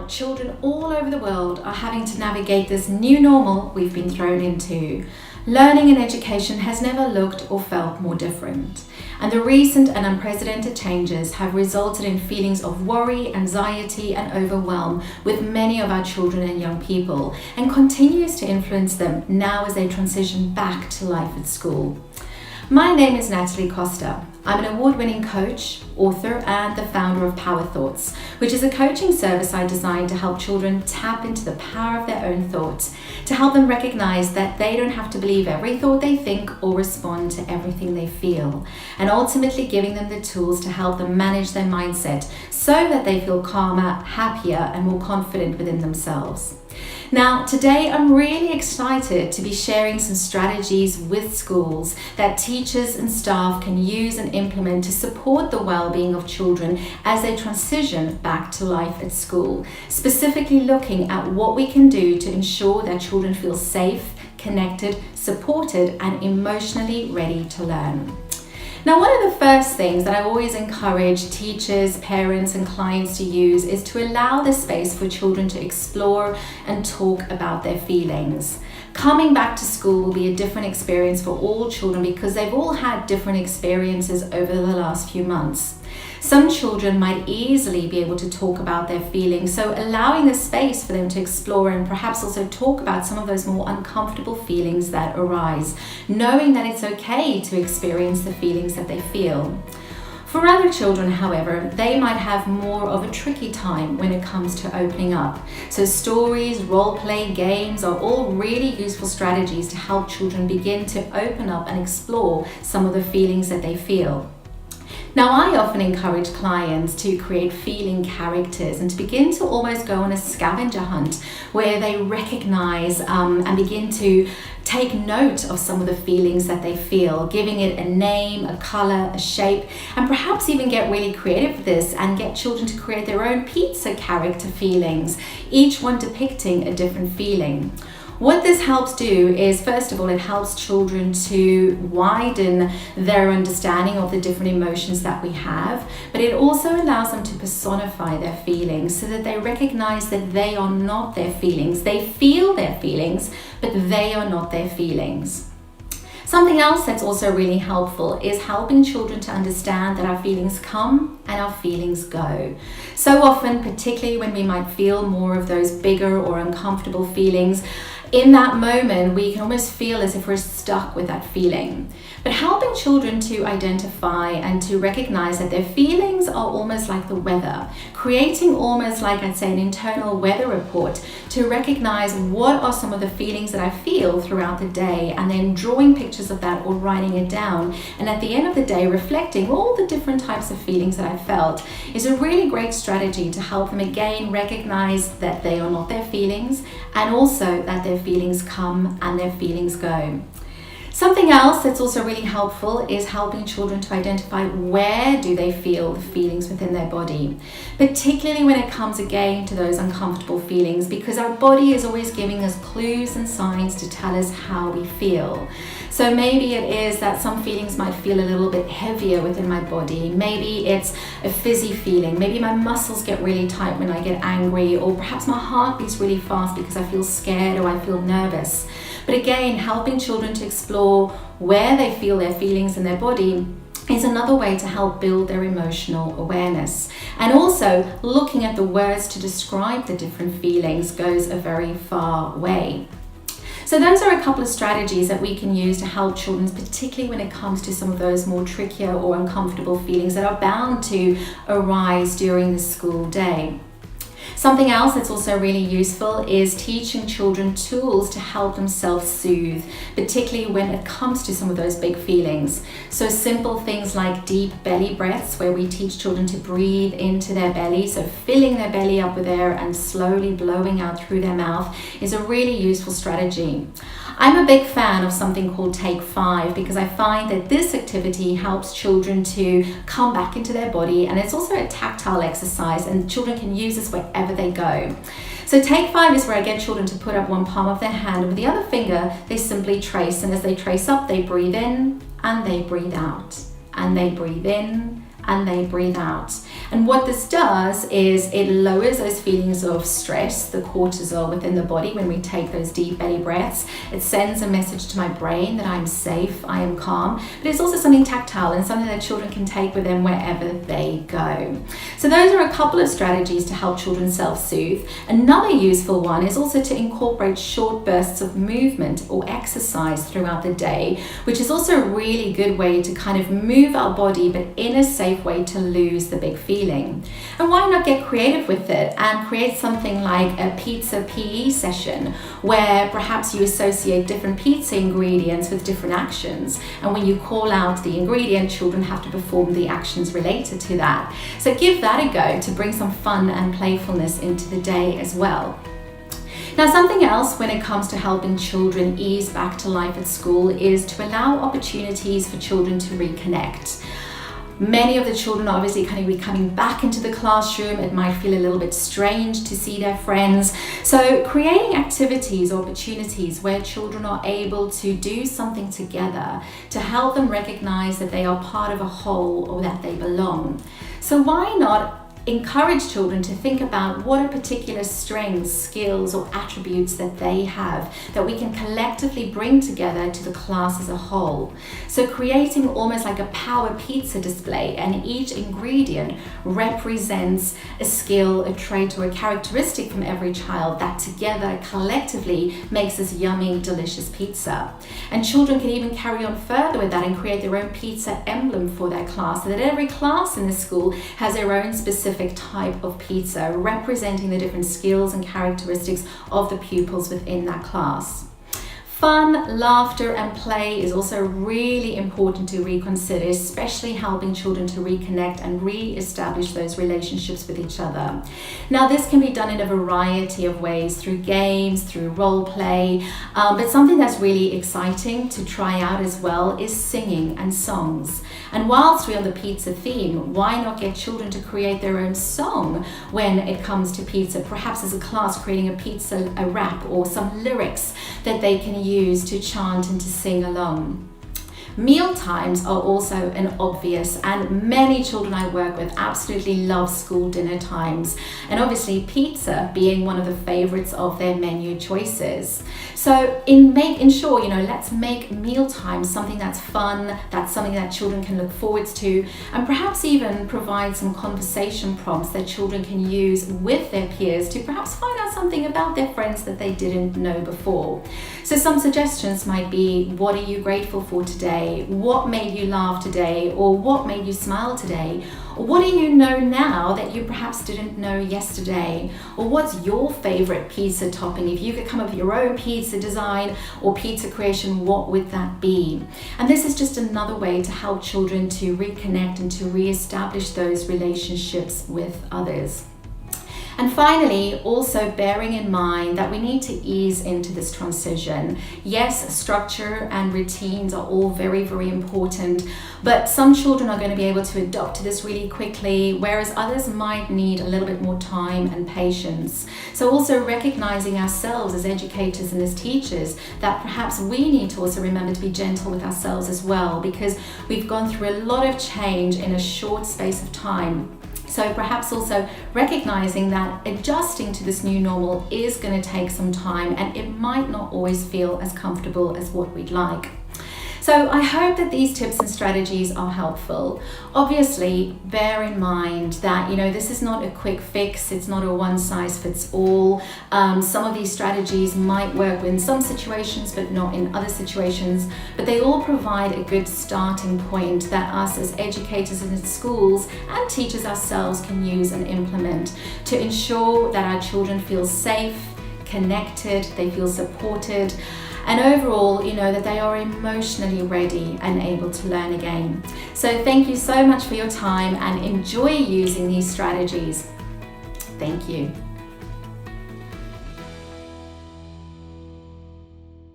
now, children all over the world are having to navigate this new normal we've been thrown into. Learning and education has never looked or felt more different. And the recent and unprecedented changes have resulted in feelings of worry, anxiety, and overwhelm with many of our children and young people, and continues to influence them now as they transition back to life at school. My name is Natalie Costa. I'm an award-winning coach, author, and the founder of Power Thoughts, which is a coaching service I designed to help children tap into the power of their own thoughts, to help them recognize that they don't have to believe every thought they think or respond to everything they feel, and ultimately giving them the tools to help them manage their mindset so that they feel calmer, happier, and more confident within themselves. Now, today I'm really excited to be sharing some strategies with schools that teachers and staff can use and implement to support the well-being of children as they transition back to life at school, specifically looking at what we can do to ensure that children feel safe, connected, supported, and emotionally ready to learn. Now, one of the first things that I always encourage teachers, parents, and clients to use is to allow the space for children to explore and talk about their feelings. Coming back to school will be a different experience for all children because they've all had different experiences over the last few months. Some children might easily be able to talk about their feelings, so allowing the space for them to explore and perhaps also talk about some of those more uncomfortable feelings that arise, knowing that it's okay to experience the feelings that they feel. For other children, however, they might have more of a tricky time when it comes to opening up. So stories, role play, games are all really useful strategies to help children begin to open up and explore some of the feelings that they feel. Now, I often encourage clients to create feeling characters and to begin to almost go on a scavenger hunt where they recognize and begin to take note of some of the feelings that they feel, giving it a name, a color, a shape, and perhaps even get really creative with this and get children to create their own pizza character feelings, each one depicting a different feeling. What this helps do is, first of all, it helps children to widen their understanding of the different emotions that we have, but it also allows them to personify their feelings so that they recognize that they are not their feelings. They feel their feelings, but they are not their feelings. Something else that's also really helpful is helping children to understand that our feelings come and our feelings go. So often, particularly when we might feel more of those bigger or uncomfortable feelings, in that moment, we can almost feel as if we're stuck with that feeling. But helping children to identify and to recognize that their feelings are almost like the weather, creating almost like, I'd say, an internal weather report to recognize what are some of the feelings that I feel throughout the day, and then drawing pictures of that or writing it down. And at the end of the day, reflecting all the different types of feelings that I felt is a really great strategy to help them again recognize that they are not their feelings, and also that their feelings come and their feelings go. Something else that's also really helpful is helping children to identify where do they feel the feelings within their body, particularly when it comes again to those uncomfortable feelings, because our body is always giving us clues and signs to tell us how we feel. So maybe it is that some feelings might feel a little bit heavier within my body. Maybe it's a fizzy feeling. Maybe my muscles get really tight when I get angry, or perhaps my heart beats really fast because I feel scared or I feel nervous. But again, helping children to explore where they feel their feelings in their body is another way to help build their emotional awareness. And also looking at the words to describe the different feelings goes a very far way. So those are a couple of strategies that we can use to help children, particularly when it comes to some of those more trickier or uncomfortable feelings that are bound to arise during the school day. Something else that's also really useful is teaching children tools to help them self-soothe, particularly when it comes to some of those big feelings. So simple things like deep belly breaths, where we teach children to breathe into their belly, so filling their belly up with air and slowly blowing out through their mouth, is a really useful strategy. I'm a big fan of something called Take 5 because I find that this activity helps children to come back into their body, and it's also a tactile exercise and children can use this wherever they go. So Take 5 is where I get children to put up one palm of their hand, and with the other finger they simply trace, and as they trace up they breathe in and they breathe out, and they breathe in and they breathe out. And what this does is it lowers those feelings of stress, the cortisol within the body when we take those deep belly breaths. It sends a message to my brain that I'm safe, I am calm, but it's also something tactile and something that children can take with them wherever they go. So those are a couple of strategies to help children self-soothe. Another useful one is also to incorporate short bursts of movement or exercise throughout the day, which is also a really good way to kind of move our body, but in a safe way to lose the big feeling. And why not get creative with it and create something like a pizza PE session, where perhaps you associate different pizza ingredients with different actions. And when you call out the ingredient, children have to perform the actions related to that. So give that a go to bring some fun and playfulness into the day as well. Now, something else when it comes to helping children ease back to life at school is to allow opportunities for children to reconnect. Many of the children are obviously kind of be coming back into the classroom. It might feel a little bit strange to see their friends. So creating activities or opportunities where children are able to do something together to help them recognize that they are part of a whole or that they belong. So why not encourage children to think about what are particular strengths, skills, or attributes that they have that we can collectively bring together to the class as a whole. So creating almost like a power pizza display, and each ingredient represents a skill, a trait, or a characteristic from every child that together collectively makes this yummy, delicious pizza. And children can even carry on further with that and create their own pizza emblem for their class, so that every class in the school has their own specific type of pizza representing the different skills and characteristics of the pupils within that class. Fun, laughter, and play is also really important to reconsider, especially helping children to reconnect and re-establish those relationships with each other. Now, this can be done in a variety of ways, through games, through role play, but something that's really exciting to try out as well is singing and songs. And whilst we're on the pizza theme, why not get children to create their own song when it comes to pizza? Perhaps as a class creating a pizza, a rap, or some lyrics that they can use to chant and to sing along. Meal times are also an obvious, and many children I work with absolutely love school dinner times, and obviously pizza being one of the favorites of their menu choices. So ensure, let's make meal times something that's fun, that's something that children can look forward to, and perhaps even provide some conversation prompts that children can use with their peers to perhaps find out something about their friends that they didn't know before. So some suggestions might be, what are you grateful for today? What made you laugh today? Or what made you smile today? Or what do you know now that you perhaps didn't know yesterday? Or what's your favorite pizza topping? If you could come up with your own pizza design or pizza creation, what would that be? And this is just another way to help children to reconnect and to re-establish those relationships with others. And finally, also bearing in mind that we need to ease into this transition. Yes, structure and routines are all very, very important, but some children are going to be able to adopt to this really quickly, whereas others might need a little bit more time and patience. So also recognizing ourselves as educators and as teachers that perhaps we need to also remember to be gentle with ourselves as well, because we've gone through a lot of change in a short space of time. So perhaps also recognizing that adjusting to this new normal is going to take some time, and it might not always feel as comfortable as what we'd like. So I hope that these tips and strategies are helpful. Obviously, bear in mind that, this is not a quick fix. It's not a one size fits all. Some of these strategies might work in some situations, but not in other situations. But they all provide a good starting point that us as educators in schools and teachers ourselves can use and implement to ensure that our children feel safe, connected, they feel supported, and overall, that they are emotionally ready and able to learn again. So thank you so much for your time, and enjoy using these strategies. Thank you.